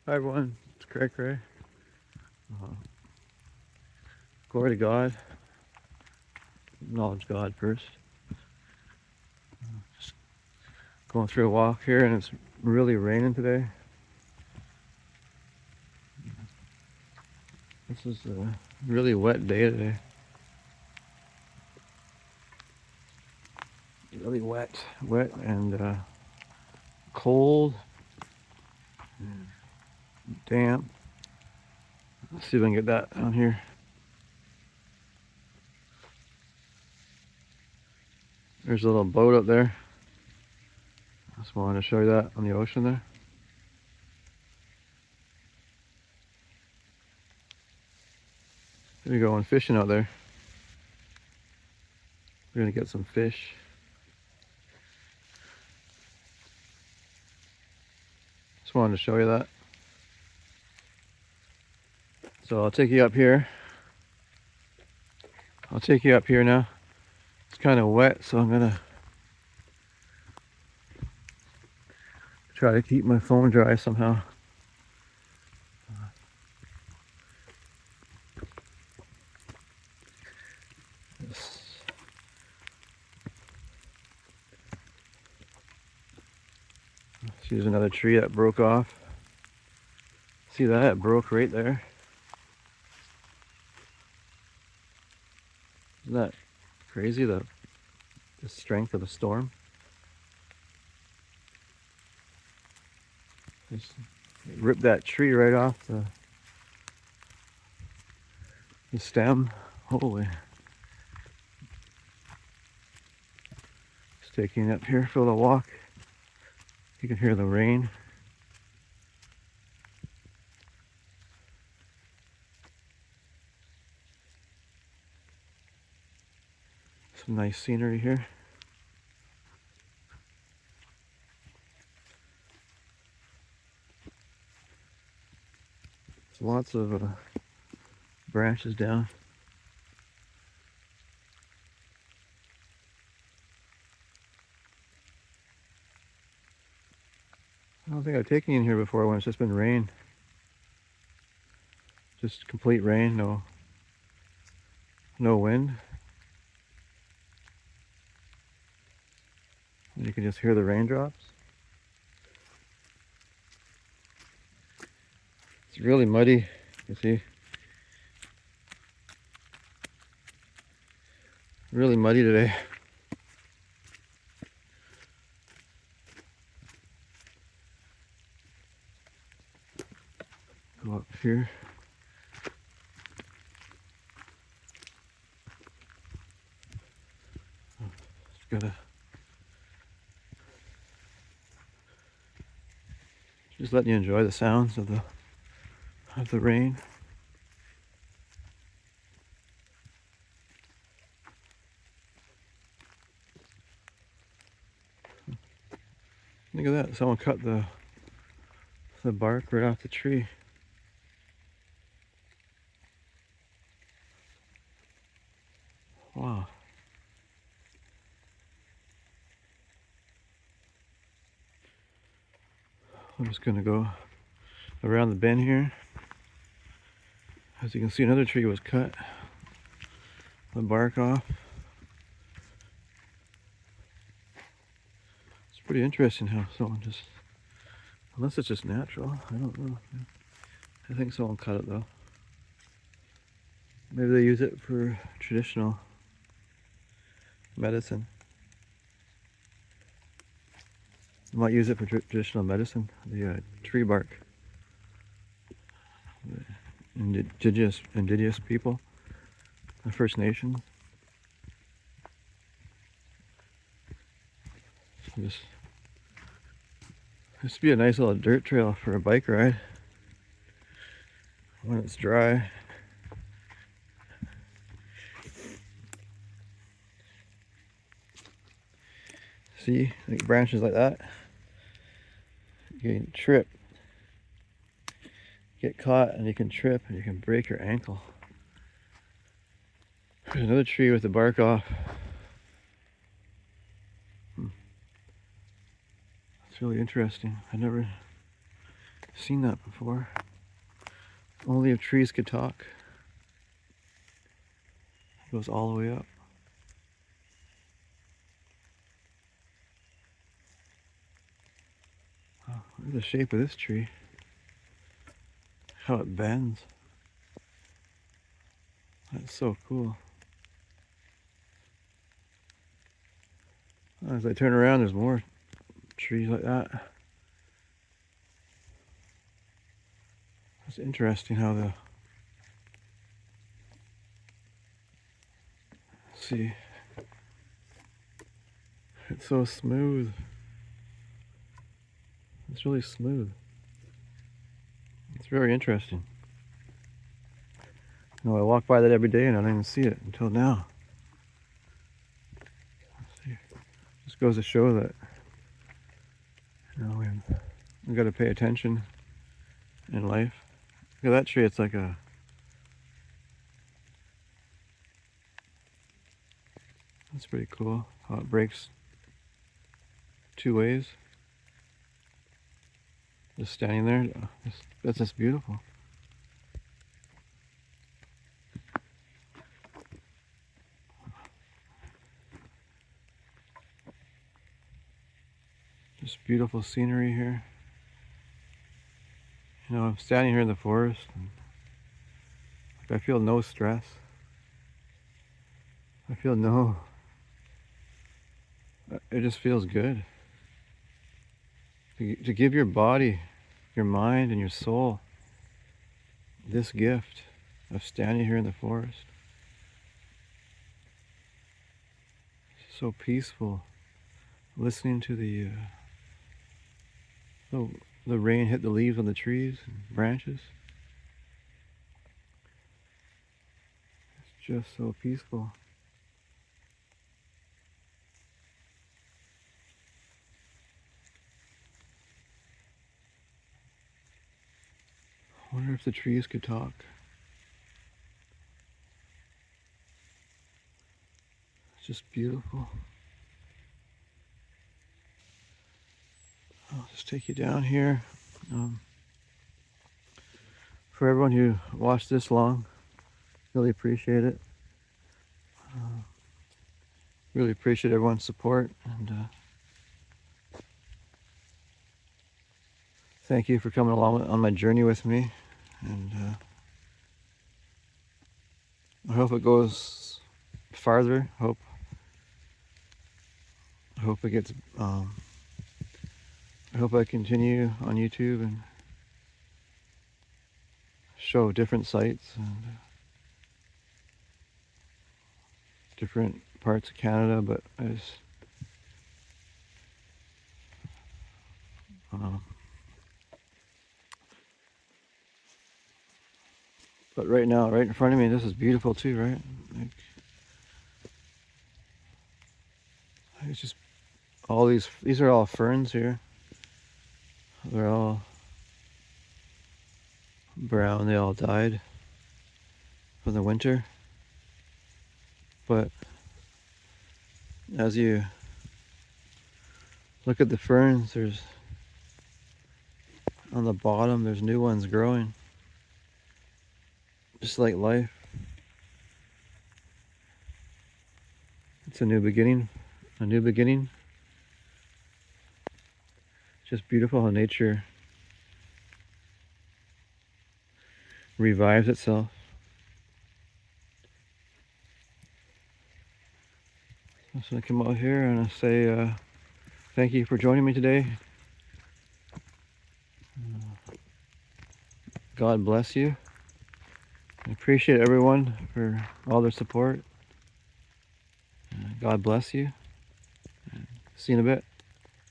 Hi everyone, it's Craig Ray. Glory to God. Acknowledge God first. Just going through a walk here and it's really raining today. This is a really wet day today. Really wet and cold, and damp. Let's see if I can get that on here. There's a little boat up there. Just wanted to show you that on the ocean there. We're going fishing out there. We're gonna get some fish. Just wanted to show you that. So I'll take you up here. Now. It's kind of wet, so I'm gonna try to keep my phone dry somehow. Here's another tree that broke off. See that? It broke right there. Isn't that crazy, the strength of the storm? Just ripped that tree right off the stem. Holy. Just taking it up here for the walk. You can hear the rain. Some nice scenery here. There's lots of branches down. I don't think I've taken you in here before when it's just been rain. Just complete rain, no wind. And you can just hear the raindrops. It's really muddy, you see. Really muddy today. Go up here. Gotta just letting you enjoy the sounds of the rain. Look at that! Someone cut the bark right off the tree. Wow. I'm just gonna go around the bend here. As you can see, another tree was cut. The bark off. It's pretty interesting how someone just, unless it's just natural, I don't know. I think someone cut it though. Maybe they use it for traditional medicine. You might use it for traditional medicine, the tree bark. The indigenous people, the First Nations. This would be a nice little dirt trail for a bike ride when it's dry. See, like branches like that, you can trip, get caught, and you can trip and you can break your ankle. There's another tree with the bark off. It's really interesting. I've never Seen that before. Only if trees could talk. It goes all the way up. Oh, look at the shape of this tree. How it bends. That's so cool. As I turn around, there's more trees like that. It's interesting how the... See, it's so smooth. It's really smooth. It's very interesting. You know, I walk by that every day and I don't even see it until now. Let's see. Just goes to show that, you know, we've got to pay attention in life. Look at that tree. It's like a... That's pretty cool how it breaks two ways. Just standing there, that's just beautiful. Just beautiful scenery here. You know, I'm standing here in the forest and I feel no stress. I feel no... It just feels good. To give your body, your mind, and your soul this gift of standing here in the forest. So peaceful. Listening to the rain hit the leaves on the trees and branches. It's just so peaceful. I wonder if the trees could talk. It's just beautiful. I'll just take you down here. For everyone who watched this long, really appreciate it. Really appreciate everyone's support, and thank you for coming along on my journey with me. And I hope it goes farther. I hope it gets. I hope I continue on YouTube and show different sites and different parts of Canada, but but right now, right in front of me, this is beautiful too, right? Like, it's just all these are all ferns here. They're all brown. They all died from the winter. But as you look at the ferns, there's on the bottom, there's new ones growing. Just like life. It's a new beginning. A new beginning. Just beautiful how nature revives itself. I'm just gonna come out here and say thank you for joining me today. God bless you. I appreciate everyone for all their support. God bless you. See you in a bit.